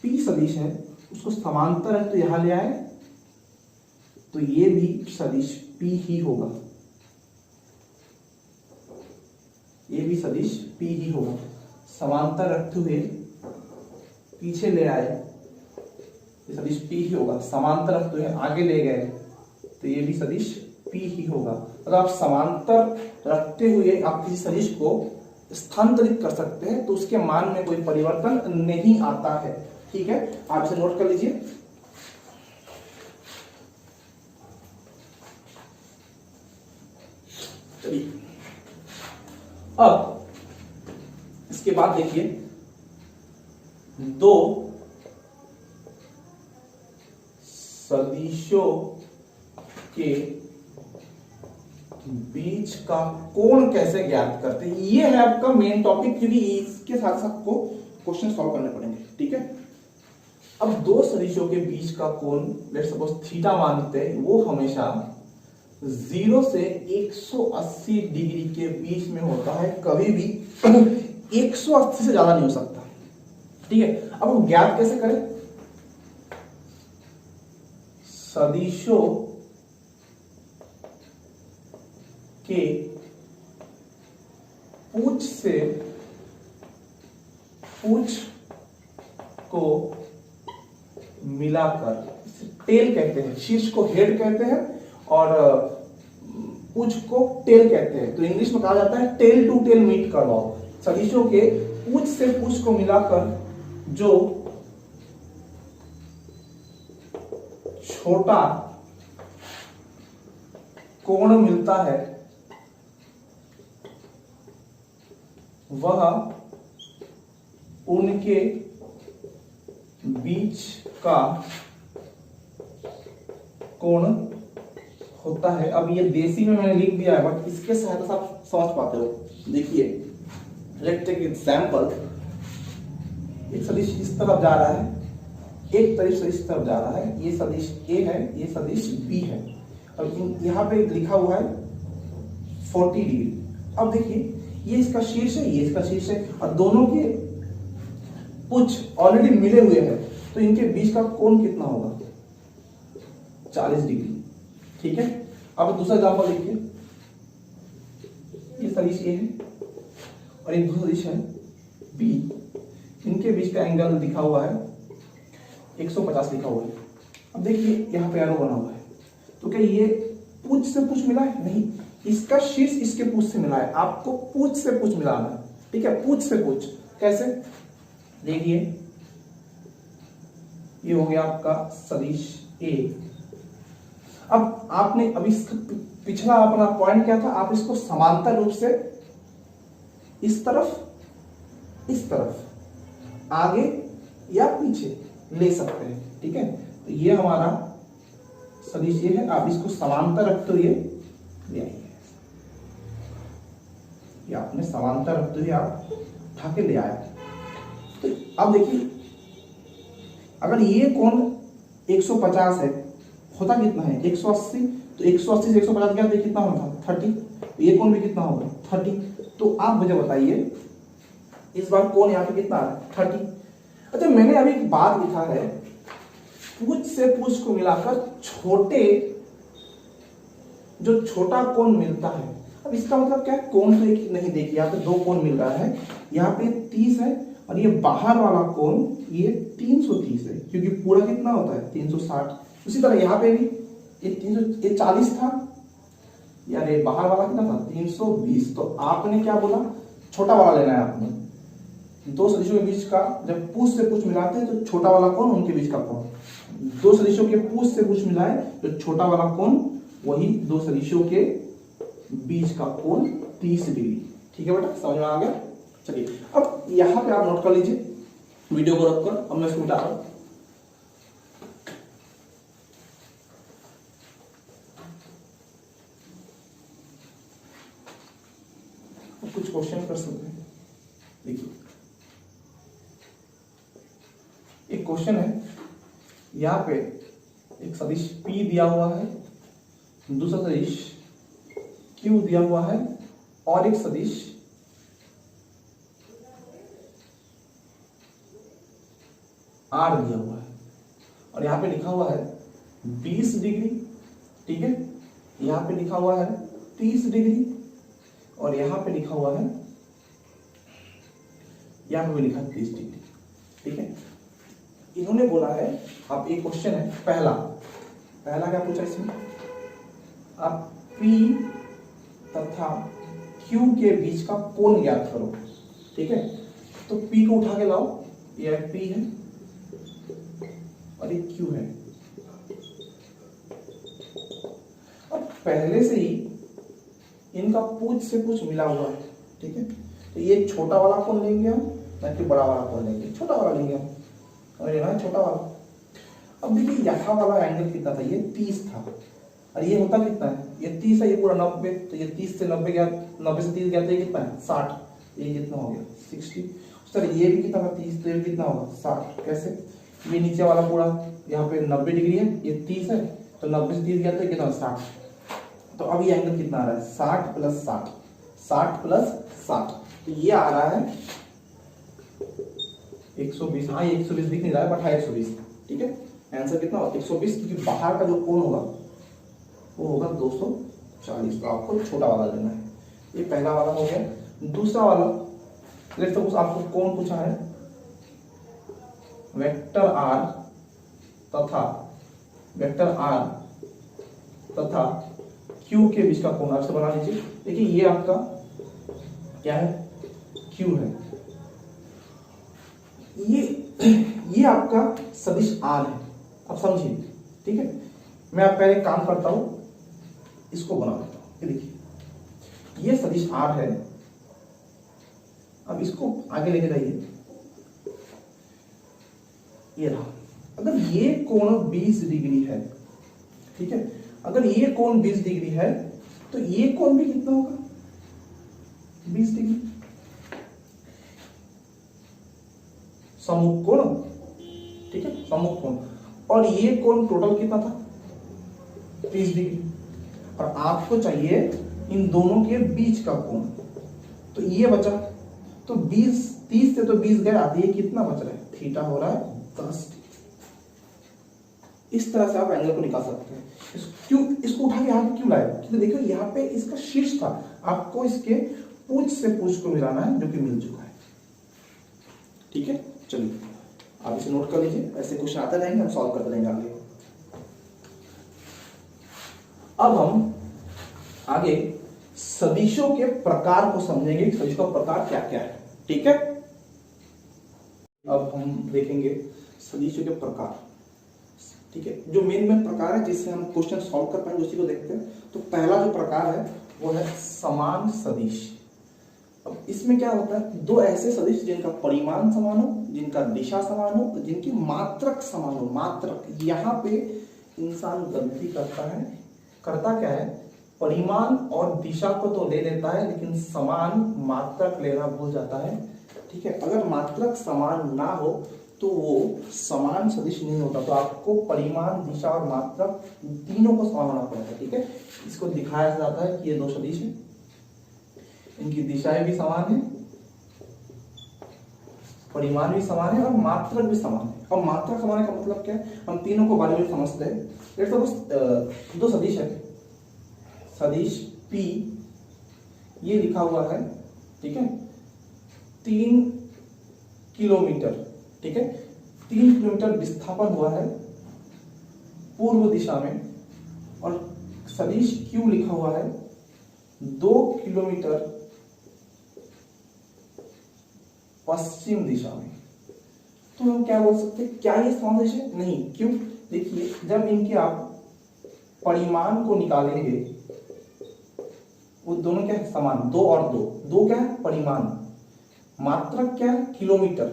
P सदिश है, उसको समांतर है तो यहां ले आए तो ये भी सदिश P ही होगा, ये भी सदिश P ही होगा। समांतर रखते हुए पीछे ले आए ये सदिश P ही होगा। समांतर रखते हुए आगे ले गए तो ये भी सदिश P ही होगा। अगर आप समांतर रखते हुए आप किसी सदिश को स्थानांतरित कर सकते हैं तो उसके मान में कोई परिवर्तन नहीं आता है। ठीक है, आप इसे नोट कर लीजिए। चलिए अब इसके बाद देखिए, दो सदिशों के बीच का कोण कैसे ज्ञात करते हैं, ये है आपका मेन टॉपिक, क्योंकि इसके साथ साथ आपको क्वेश्चन सॉल्व करने पड़ेंगे। ठीक है, अब दो सदिशों के बीच का कोण लेट्स सपोज थीटा मानते हैं, वो हमेशा 0 से 180 डिग्री के बीच में होता है, कभी भी 180 से ज्यादा नहीं हो सकता। ठीक है, अब हम ज्ञात कैसे करें? सदिशों के पूंछ को मिलाकर, टेल कहते हैं, शीर्ष को हेड कहते हैं और पूंछ को टेल कहते हैं। तो इंग्लिश में कहा जाता है टेल टू टेल मीट करवाओ। सदिशों के पूंछ से पूंछ को मिलाकर जो छोटा कोण मिलता है वह उनके बीच का कोण होता है। अब ये देसी में मैंने लिख दिया है, बट इसके सहायता से आप समझ पाते हो। देखिए, लेट्स टेक एग्जांपल, एक सदिश इस तरफ जा रहा है, एक सदिश इस तरफ जा रहा है, ये सदिश A है, ये सदिश B है, और यहाँ पे लिखा हुआ है 40 डिग्री। अब देखिए, ये इसका शीर्ष है, ये इसका शीर्ष है, और दोनों के पुंछ ऑलरेडी मिले हुए हैं, तो इनके बीच का कोण कितना होगा? 40 डिग्री। ठीक है, अब दूसरा एग्जांपल देखिए, ये सदिश A है और एक दूसरा सदिश है B, इनके बीच का एंगल लिखा हुआ है 150 लिखा हुआ है। अब देखिए यहाँ पे एरो बना हुआ है, तो क्या ये पूंछ से पूंछ मिला है? नहीं, इसका शीर्ष इसके पूंछ से मिला है। आपको पूंछ से पूंछ मिलाना है। ठीक है, पूंछ से पूंछ कैसे? देखिए, ये हो गया आपका सदिश A। अब आपने अभी पिछला अपना पॉइंट क्या था? आप इसको समांतर रूप से इस तरफ आगे या पीछे ले सकते हैं। ठीक है, तो ये हमारा सदिश ये है, आप इसको समांतर रखते हुए ले आइए, ये आपने समांतर रखते हुए आप उठा के ले आए। तो अब देखिए, अगर ये कोण 150 है, होता कितना है? 180, तो 180 से 150 गया तो कितना होगा? 30। ये कोण भी कितना होगा? 30। तो आप मुझे बताइए इस बार कोण यहाँ पे कितना है? 30। अच्छा, मैंने अभी एक बात लिखा है, पूंछ से पूंछ को मिलाकर जो छोटा कोण मिलता है। अब इसका मतलब क्या है? कोण तो एक नहीं, देखिए यहाँ पे दो कोण मिल रहा है, यहाँ पे 30 है और ये बाहर वाला कोण ये 330 है, क्योंकि पूरा कितना होता है 360। उसी तरह यहाँ पे भी ये 340 था यार, ये बाहर वाला कितना था 320। तो आपने क्या बोला, छोटा वाला लेना है आपने। दो सदिशों के बीच का जब पूछ से पूछ मिलाते हैं तो छोटा वाला कोण उनके बीच का कोण, दो सदिशों के पूछ से पूछ मिलाए तो छोटा वाला कोण वही दो सदिशों के बीच का कोण 30 डिग्री। ठीक है बेटा, समझ में आ गया। चलिए अब यहां पे आप नोट कर लीजिए वीडियो को रखकर। अब मैं इसको मिटा रहा हूं। कुछ क्वेश्चन कर सकते हैं। देखिए एक क्वेश्चन है, यहां पे एक सदिश P दिया हुआ है, दूसरा सदिश Q दिया हुआ है और एक सदिश R दिया हुआ है, और यहां पे लिखा हुआ है 20 डिग्री। ठीक है, यहां पे लिखा हुआ है 30 डिग्री और यहां पे लिखा हुआ है, यहां पे भी लिखा है 30 डिग्री। ठीक है, इन्होंने बोला है, अब एक क्वेश्चन है पहला क्या पूछा इसमें, आप P तथा Q के बीच का कोण ज्ञात करो। ठीक है, तो P को उठा के लाओ, ये P है और ये Q है। अब पहले से ही इनका पूछ से पूछ मिला हुआ है। ठीक है, तो ये छोटा वाला कोण लेंगे हम, ना कि बड़ा वाला कोण लेंगे, छोटा वाला लेंगे हम, और ये ना छोटा वाला। अब देखिए यहाँ वाला एंगल कितना था, ये 30 था और ये होता कितना है, ये 30 है, ये पूरा 90। तो ये 30 से 90 गया, 90 से 30 गया तो ये कितना है 60, ये कितना हो गया 60। उस तरह ये भी कितना था 30, तो ये कितना होगा 60। कैसे, ये नीचे वाला पूरा यहाँ पे 90 डिग्री है, ये 30 है, तो 90 से 30 गया तो ये कितना 60। तो अब ये एंगल कितना आ रहा है 60 प्लस 60, 60 प्लस 60, तो ये आ रहा है 120। हाँ ये 120 दिख नहीं रहा है बट है 120। ठीक है, आंसर कितना होगा 120, क्योंकि बाहर का जो कोण होगा वो होगा 240। तो आपको छोटा वाला लेना है। ये पहला वाला हो गया। दूसरा वाला, लेट्स सपोज आपको कोण पूछा है वेक्टर R तथा Q के बीच का कोण आपसे बना लीजिए। देखिए ये आपका क्या है, Q है, ये आपका सदिश R है। अब समझिए, ठीक है, मैं आप पहले काम करता हूं, इसको बना देता हूं। ये देखिए ये सदिश R है। अब इसको आगे लेके जाइए, ये रहा। अगर ये कोण 20 डिग्री है, ठीक है, अगर ये कोण 20 डिग्री है तो ये कोण भी कितना होगा 20 डिग्री, सम्मुख कोण। ठीक है, सम्मुख कोण। और ये कोण टोटल कितना था 30 डिग्री, और आपको चाहिए इन दोनों के बीच का कोण। तो ये बचा, तो 30 से तो 20 गया, तो ये कितना बच रहा है, थीटा हो रहा है 10 डिग्री। इस तरह से आप एंगल को निकाल सकते हैं। इसको उठा के यहाँ पे क्यों लाए, क्योंकि देखो यहाँ पे इसका शीर्ष था, आपको इसके पूछ से पूछ को मिलाना है, जो कि मिल चुका है। ठीक है, चलिए आप इसे नोट कर लीजिए, ऐसे क्वेश्चन आते रहेंगे, हम सॉल्व करते रहेंगे आगे। अब हम आगे सदिशों के प्रकार को समझेंगे, सदिशों का प्रकार क्या क्या है। ठीक है, अब हम देखेंगे सदिशों के प्रकार। ठीक है, जो मेन प्रकार है जिससे हम क्वेश्चन सॉल्व कर पाएंगे उसी को देखते हैं। तो पहला जो प्रकार है वो है समान सदिश। अब इसमें क्या होता है, दो ऐसे सदिश जिनका परिमाण समान हो, जिनका दिशा समान हो, जिनकी मात्रक समान हो। मात्रक, यहाँ पे इंसान गलती करता क्या है, परिमाण और दिशा को तो ले लेता है लेकिन समान मात्रक लेना भूल जाता है। ठीक है, अगर मात्रक समान ना हो तो वो समान सदिश नहीं होता। तो आपको परिमाण, दिशा और मात्रक तीनों को समान होना पड़ेगा। ठीक है, इसको दिखाया जाता है कि ये दो सदिश है, इनकी दिशाएं भी समान है, परिमाण भी समान है और मात्रक भी समान है। और मात्रक समान का मतलब क्या है, हम तीनों को बारे में समझते हैं। लेट्स सपोज दो सदिश है, सदिश P ये लिखा हुआ है, ठीक है, 3 किलोमीटर, ठीक है, 3 किलोमीटर विस्थापन हुआ है पूर्व दिशा में, और सदिश Q लिखा हुआ है 2 किलोमीटर पश्चिम दिशा में। तो हम क्या बोल सकते हैं, क्या ये सदिश है? नहीं। क्यों? देखिए, जब इनके आप परिमाण को निकालेंगे, वो दोनों क्या है? समान। 2 और 2, 2 क्या है? परिमाण। मात्रक क्या है? किलोमीटर।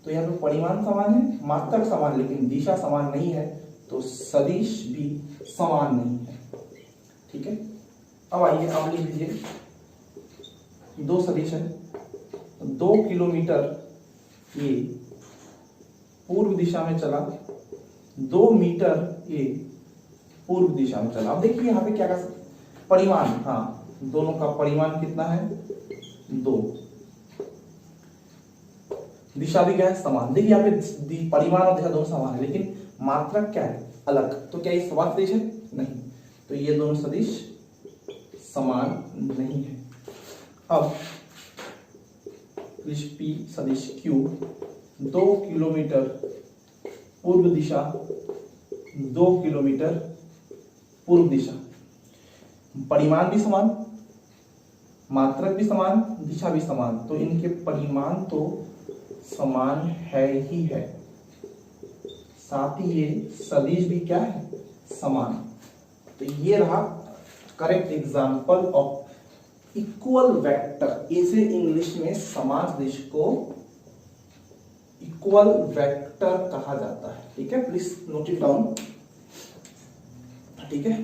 तो यहाँ पे परिमाण समान है, मात्रक समान, लेकिन दिशा समान नहीं है, तो सदिश भी समान नहीं है। ठीक है, अब आइए, अब लिख लीजिए, 2 सदिश है, 2 किलोमीटर ये पूर्व दिशा में चला, 2 मीटर ये पूर्व दिशा में चला। अब देखिए यहाँ पे क्या कर सकते, परिमाण, हाँ, दोनों का परिमाण कितना है? 2। दिशा भी क्या है? समान। देखिए यहाँ पे परिमाण और दिशा दोनों समान है, लेकिन मात्रक क्या है? अलग। तो क्या ये समान सदिश है? नहीं। तो ये दोनों सदिश समान नहीं है। अब P सदिश Q 2 किलोमीटर पूर्व दिशा, 2 किलोमीटर पूर्व दिशा, परिमाण भी समान, मात्रक भी समान, दिशा भी समान, तो इनके परिमाण तो समान है ही है, साथ ही ये सदिश भी क्या है? समान। तो ये रहा correct example of equal vector. इसे इंग्लिश में समान सदिश को इक्वल वेक्टर कहा जाता है। ठीक है, प्लीज नोट इट डाउन। ठीक है,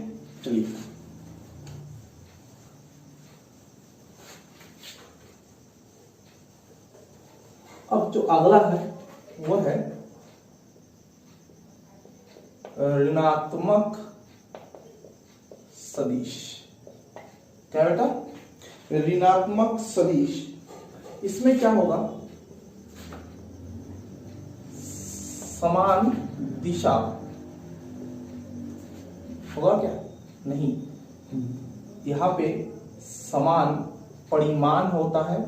चलिए, अब जो अगला है वो है ऋणात्मक सदिश। क्या बेटा? ऋणात्मक सदिश। इसमें क्या होगा? समान दिशा होगा क्या? नहीं, यहां पे समान परिमाण होता है,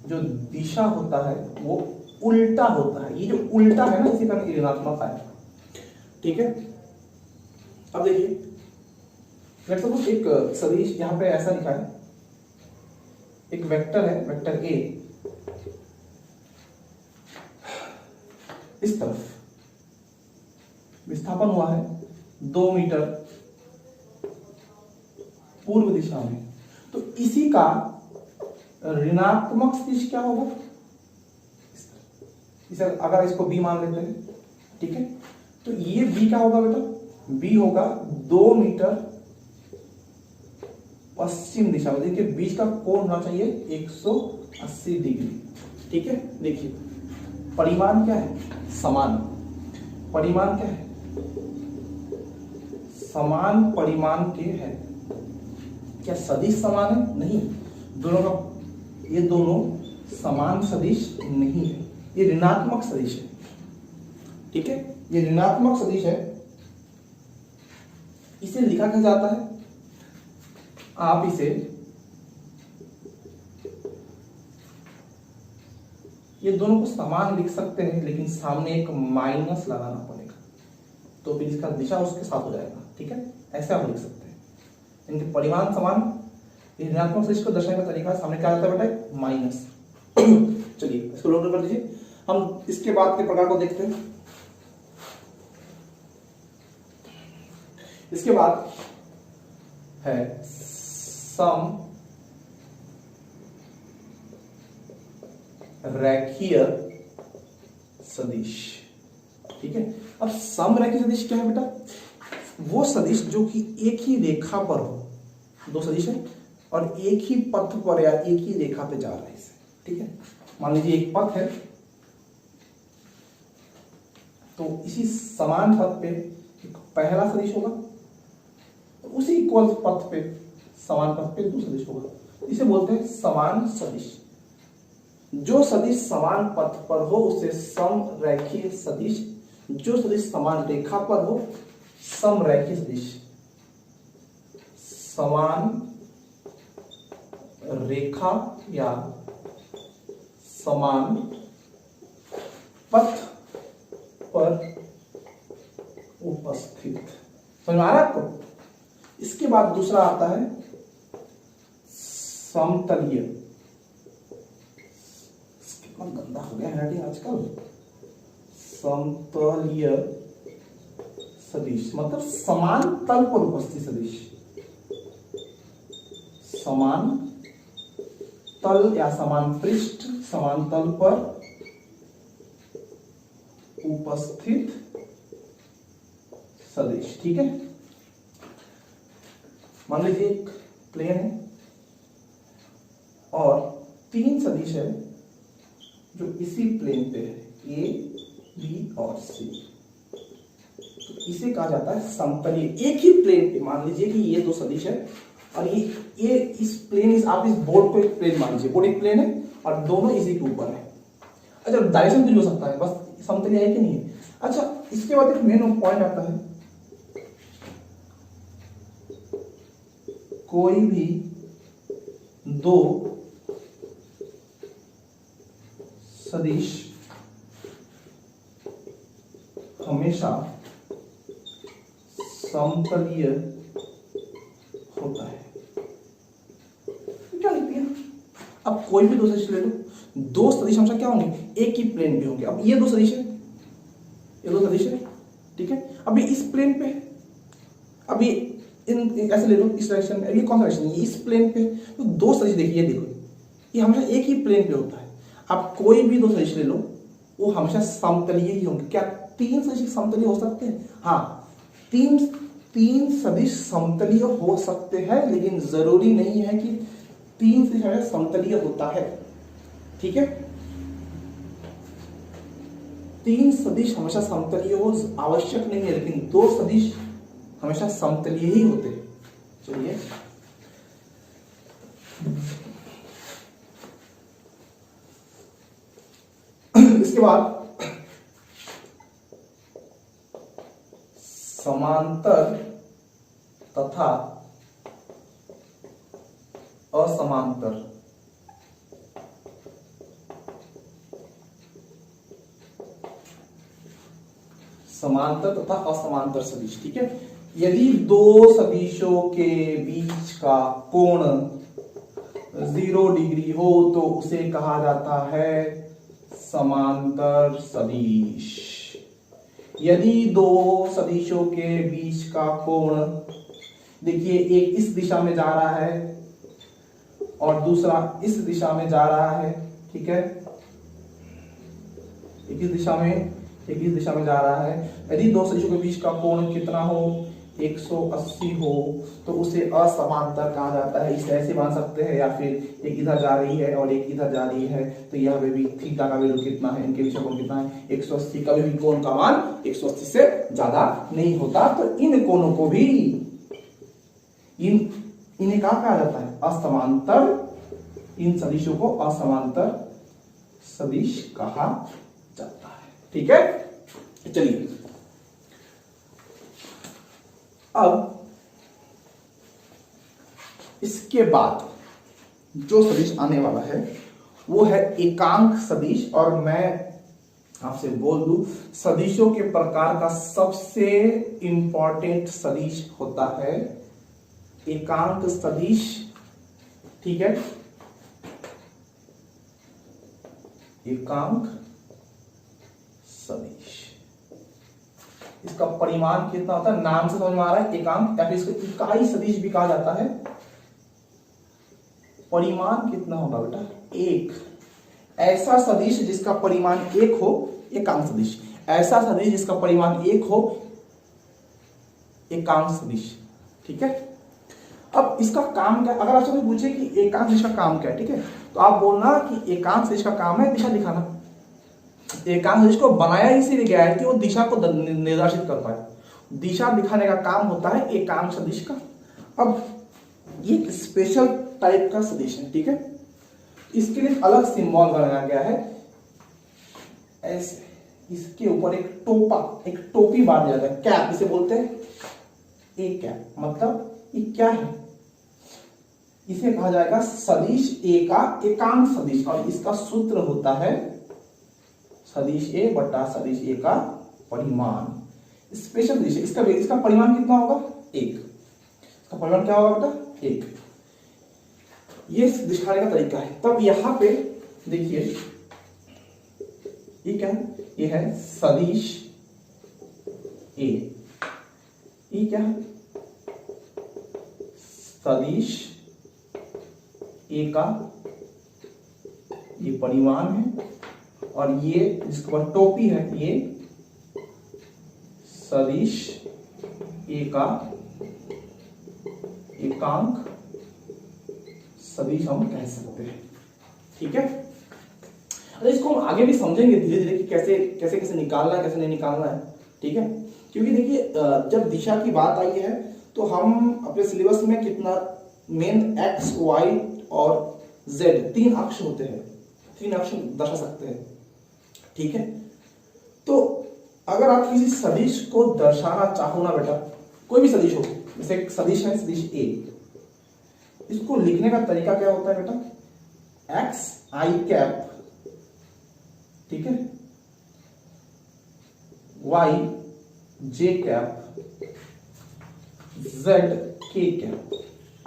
जो दिशा होता है वो उल्टा होता है। ये जो उल्टा है ना, इसी कारण ऋणात्मक है। ठीक है, अब देखिए, लेट्स सपोज एक सदिश यहां पे ऐसा लिखा है, एक वेक्टर है, वेक्टर ए, इस तरफ विस्थापन हुआ है 2 मीटर पूर्व दिशा में। तो इसी का ऋणात्मक सदिश क्या होगा? इसे अगर इसको बी मान लेते हैं, ठीक है, तो ये बी क्या होगा बेटा? बी होगा 2 मीटर पश्चिम दिशा में। देखिए बीच का कोण होना चाहिए 180 डिग्री। ठीक है, देखिए परिमाण क्या है? समान। परिमाण क्या है? समान परिमाण के है। क्या सदिश समान है? नहीं, दोनों का, ये दोनों समान सदिश नहीं है, ये ऋणात्मक सदिश है। ठीक है, ये ऋणात्मक सदिश है। इसे लिखा क्या जाता है? आप इसे, ये दोनों को समान लिख सकते हैं, लेकिन सामने एक माइनस लगाना पड़ेगा, तो फिर इसका दिशा उसके साथ हो जाएगा। ठीक है, ऐसे आप लिख सकते हैं। इनके परिमाण समान, ऋणात्मक सदिश को दर्शाने का तरीका सामने क्या आता है बेटा? माइनस। चलिए इसको नोट कर लीजिए। हम इसके बाद के प्रकार को देखते हैं। इसके बाद है सम रेखीय सदिश। ठीक है, अब सम रेखीय सदिश क्या है बेटा? वो सदिश जो कि एक ही रेखा पर हो, 2 सदिश है और एक ही पथ पर या एक ही रेखा पे जा रहे हैं। ठीक है, मान लीजिए एक पथ है, तो इसी समान पथ पे एक पहला सदिश होगा, तो उसी इक्वल पथ पे, समान पथ पे दूसरा सदिश होगा। इसे बोलते हैं समान सदिश। जो सदिश समान पथ पर हो उसे सम रेखीय सदिश, जो सदिश समान रेखा पर हो सम रेखीय सदिश। समान रेखा या समान पथ पर उपस्थित। समझ में आ रहा है आपको? इसके बाद दूसरा आता है समतलीय। कितना गंदा हो गया हैंडराइटिंग आजकल। समतलीय सदिश मतलब समान तल पर उपस्थित सदिश। समान तल या समान पृष्ठ, समान तल पर उपस्थित सदिश। ठीक है, मान लीजिए एक प्लेन है और 3 सदिश है जो इसी प्लेन पे है, ए बी और सी। तो इसे कहा जाता है समतलीय। एक ही प्लेन पे मान लीजिए कि ये 2 सदिश है और ये इस प्लेन, आप इस बोर्ड को एक प्लेन मान लीजिए, बोर्ड एक प्लेन है और दोनों इसी के ऊपर है। अच्छा, डायरेक्शन भी हो सकता है, बस समतलीय है कि नहीं। अच्छा, इसके बाद एक मेन पॉइंट आता है, कोई भी 2 सदिश हमेशा समतलीय होता है। क्या लिख दिया? अब कोई भी 2 सदिश ले लो, 2 सदिश हमेशा क्या होंगे? एक ही प्लेन पे होंगे। अब ये 2 सदिश है, ये 2 सदिश है, ठीक है। अभी इस प्लेन पे, अभी इन ऐसे ले लो, इस डायरेक्शन में, ये कौन सा डायरेक्शन है? इस प्लेन पे। तो 2 सदिश देखिए, देखो ये हमेशा एक ही प्लेन पे होता है। आप कोई भी 2 सदिश ले लो, वो हमेशा समतलीय ही होंगे। क्या 3 सदिश समतलीय हो सकते हैं? हाँ, 3 सदिश समतलीय हो सकते हैं, लेकिन जरूरी नहीं है कि 3 सदिश हमेशा समतलीय होता है। ठीक है, 3 सदिश हमेशा समतलीय हो आवश्यक नहीं है, लेकिन 2 सदिश हमेशा समतलीय ही होते हैं। चलिए, इसके बाद समांतर तथा असमांतर। समांतर तथा असमांतर सदिश। ठीक है, यदि 2 सदिशों के बीच का कोण 0 डिग्री हो तो उसे कहा जाता है समांतर सदिश। यदि 2 सदिशों के बीच का कोण, देखिए एक इस दिशा में जा रहा है और दूसरा इस दिशा में जा रहा है। ठीक है, एक इस दिशा में, एक इस दिशा में जा रहा है। यदि 2 सदिशों के बीच का कोण कितना हो? 180 हो, तो उसे असमांतर कहा जाता है। इसे ऐसे मान सकते हैं, या फिर एक इधर जा रही है और एक इधर जा रही है, तो यह भी थीटा का वैल्यू कितना है, इनके बीच का कोण कितना है? 180। कभी भी कोण का मान 180 से ज्यादा नहीं होता। तो इन कोणों को भी इन्हें कहा जाता है? असमांतर। इन सदिशों को असमांतर सदिश कहा जाता है। ठीक है, चलिए अब इसके बाद जो सदिश आने वाला है वो है एकांक सदिश। और मैं आपसे बोल दूं, सदिशों के प्रकार का सबसे इंपॉर्टेंट सदिश होता है एकांक सदिश। ठीक है, एकांक सदिश, इसका परिमाण कितना होता है? नाम से समझ में आ रहा है, एकांक, या फिर इसको इकाई सदिश भी कहा जाता है। परिमाण कितना होगा बेटा? 1। ऐसा सदिश जिसका परिमाण 1 हो, एकांक सदिश। ऐसा सदिश जिसका परिमाण 1 हो, एकांक सदिश। ठीक है, अब इसका काम क्या? अगर आपसे पूछे कि एकांक सदिश का काम क्या है, ठीक है, तो आप बोलना कि एकांक सदिश का काम है दिशा दिखाना। एकांक सदिश को बनाया इसीलिए गया है कि वो दिशा को निर्देशित कर पाए। दिशा दिखाने का काम होता है एकांक सदिश का। अब ये स्पेशल टाइप का सदिश है। ठीक है, इसके लिए अलग सिंबल बनाया गया है, ऐसे इसके ऊपर एक टोपा, एक टोपी बांध दिया जाता है, कैप इसे बोलते हैं। ए कैप मतलब ये क्या है? इसे कहा जाएगा सदिश ए का एकांक सदिश, और इसका सूत्र होता है सदिश ए बटा सदिश ए का परिमाण। स्पेशल सदिश इसका परिमाण कितना होगा? 1। इसका परिमाण क्या होगा बेटा? 1। ये दिखाने का तरीका है। तब यहां पे देखिए ये क्या है? ये है सदिश ए। ये क्या है? सदिश ए का ये परिमाण है, और ये जिसके ऊपर टोपी है ये सदिश ए का एकांक सदिश हम कह सकते हैं। ठीक है, अरे इसको हम आगे भी समझेंगे धीरे धीरे कि कैसे कैसे कैसे निकालना है, कैसे नहीं निकालना है। ठीक है, क्योंकि देखिए जब दिशा की बात आई है तो हम अपने सिलेबस में कितना मेन एक्स वाई और जेड 3 अक्ष होते हैं, 3 अक्ष दर्शा सकते हैं। ठीक है, तो अगर आप किसी सदिश को दर्शाना चाहो ना बेटा, कोई भी सदिश हो, जैसे एक सदिश है सदिश ए, इसको लिखने का तरीका क्या होता है बेटा? एक्स आई कैप, ठीक है, वाई जे कैप, जेड के कैप।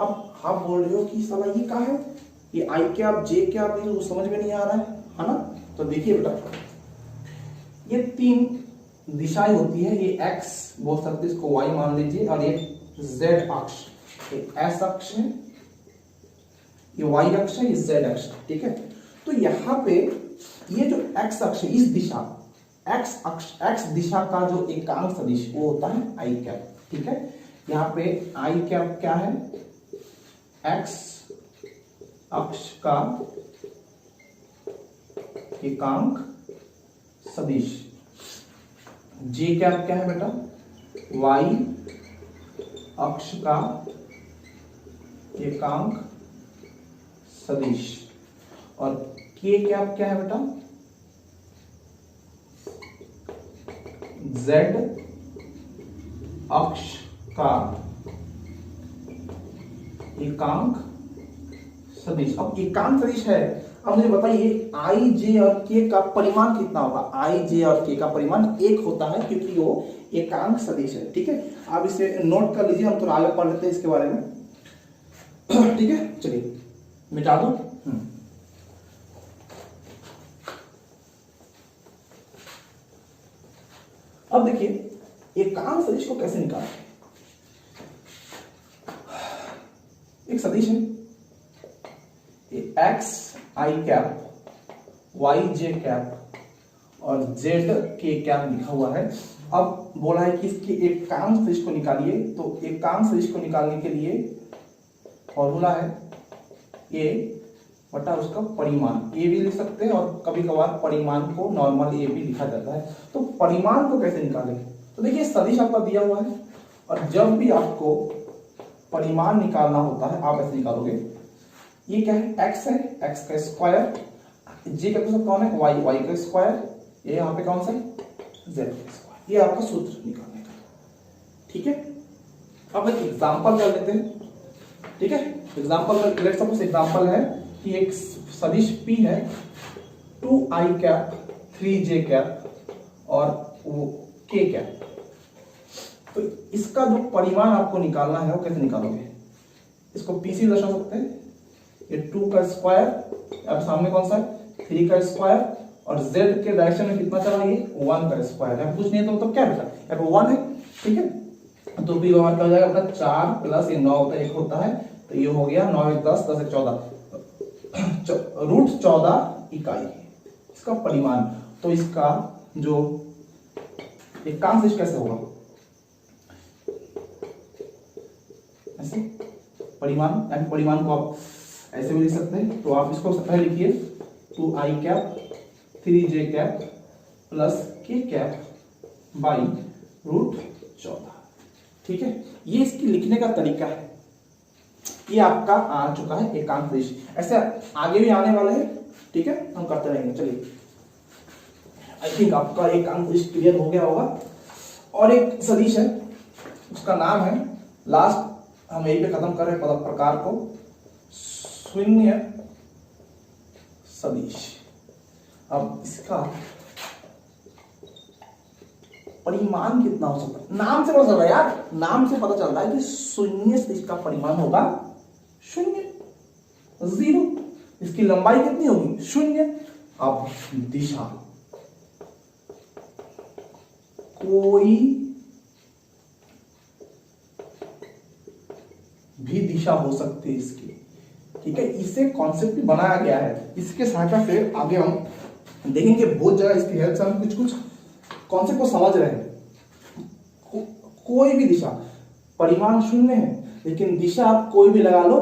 अब आप बोल रहे हो कि साला ये क्या है? ये आई कैप जे कैप ये तो समझ में नहीं आ रहा है ना? तो देखिए बेटा, ये 3 दिशाएं होती है। ये एक्स बोल सकते हैं, इसको वाई मान लीजिए, और ये जेड अक्ष, ये एस अक्ष है, ये वाई अक्ष है, ये जेड अक्ष। ठीक है, तो यहां पे ये जो एक्स अक्ष है, इस दिशा एक्स अक्ष, एक्स दिशा का जो एकांक सदिश वो होता है आई कैप। ठीक है, यहाँ पे आई कैप क्या है? एक्स अक्ष का एकांक सदिश। जे कैप क्या है बेटा? वाई अक्ष का एकांक सदिश। और के कैप क्या है बेटा? जेड अक्ष का एकांक सदिश। अब एकांक सदिश है, अब मुझे बताइए आई जे और के का परिमाण कितना होगा? आई जे और के का परिमाण 1 होता है, क्योंकि वो एकांक सदिश है। ठीक है, आप इसे नोट कर लीजिए, हम थोड़ा आगे पढ़ लेते हैं इसके बारे में। ठीक है, चलिए मिटा दो। अब देखिए एकांक सदिश को कैसे निकालें। एक सदिश है, एक्स आई कैप, वाई जे कैप और जेड के कैप लिखा हुआ है। अब बोला है कि इसके एकांक सदिश को निकालिए, तो एकांक सदिश को निकालने के लिए फॉर्मूला है ए बटा उसका परिमाण। ए भी लिख सकते हैं, और कभी कभार परिमाण को नॉर्मल ए भी लिखा जाता है। तो परिमाण को कैसे निकालें? तो देखिए सदिश आपका दिया हुआ है, और जब भी आपको परिमाण निकालना होता है आप ऐसे निकालोगे। ये क्या है? एक्स है, एक्स का स्क्वायर, जी का कौन है? वाई, वाई का स्क्वायर, ये यहाँ पे कौन सा है? जेड का स्क्वायर। ये आपका सूत्र निकालने का। ठीक है, अब एक एग्जांपल कर लेते हैं। ठीक है, एग्जांपल लेट्स सपोज एग्जांपल है कि एक सदिश P है 2i कैप 3j कैप और k कैप। तो इसका जो परिमाण आपको निकालना है वो कैसे निकालोगे? इसको P से दर्शा सकते हैं। ये 2 का स्क्वायर, अब सामने कौन सा है? 3 का स्क्वायर, और z के डायरेक्शन में कितना चला? ये 1 का स्क्वायर है। कुछ नहीं तो मतलब क्या बेटा? यहाँ पे 1 है। ठीक है, तो P का मान क्या हो जाएगा अपना? 4 प्लस ये 9 का 1 होता है, तो ये हो गया 9 1 10 10 1 14 रूट 14 इकाई इसका परिमाण। तो इसका जो एकांक सदिश कैसे होगा? ऐसे परिमाण, यानी परिमाण को आप ऐसे भी लिख सकते हैं। तो आप इसको पहले लिखिए 2i cap 3j cap plus k cap by root 14। ठीक है, ये इसकी लिखने का तरीका है। ये आपका आ चुका है एकांक सदिश। ऐसे आगे भी आने वाले हैं। ठीक है, हम करते रहेंगे। चलिए, आई थिंक आपका एकांक सदिश क्लियर हो गया होगा। और एक सदिश है, उसका नाम है, लास्ट हम यही पे खत्म कर रहे हैं प्रकार को, शून्य सदिश। अब इसका परिमाण कितना हो सकता है? नाम से पता चल रहा है यार, नाम से पता चल रहा है कि शून्य सदिश का परिमाण होगा शून्य, जीरो। इसकी लंबाई कितनी होगी? शून्य। अब दिशा, कोई भी दिशा हो सकती है इसकी, ठीक है। इसे कॉन्सेप्ट बनाया गया है, इसके सहायता से आगे हम देखेंगे बहुत जगह इसकी हेल्प से हम कुछ कुछ कॉन्सेप्ट को समझ रहे हैं। कोई भी दिशा, परिमाण शून्य है लेकिन दिशा आप कोई भी लगा लो,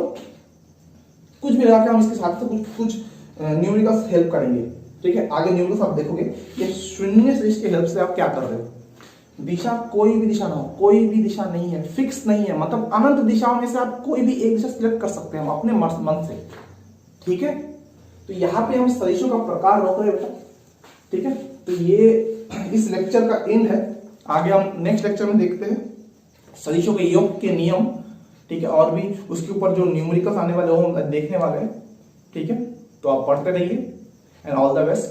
कुछ भी लगा के हम इसके साथ से कुछ कुछ न्यूमेरिकल्स हेल्प करेंगे, ठीक है। आगे न्यूमेरिकल्स आप देखोगे कि शून्य सदिश की हेल्प से आप क्या कर रहे हो। दिशा कोई भी दिशा ना हो, कोई भी दिशा नहीं है, फिक्स नहीं है, मतलब अनंत दिशाओं में से आप कोई भी एक दिशा सिलेक्ट कर सकते हैं अपने मन से, ठीक है। तो यहाँ पे हम सदिशों का प्रकार रोक रहे हैं बेटा, ठीक है। तो ये इस लेक्चर का एंड है। आगे हम नेक्स्ट लेक्चर में देखते हैं सदिशों के योग के नियम, ठीक है, और भी उसके ऊपर जो न्यूमेरिकल्स आने वाले वो हम देखने वाले हैं, ठीक है। तो आप पढ़ते रहिए एंड ऑल द बेस्ट।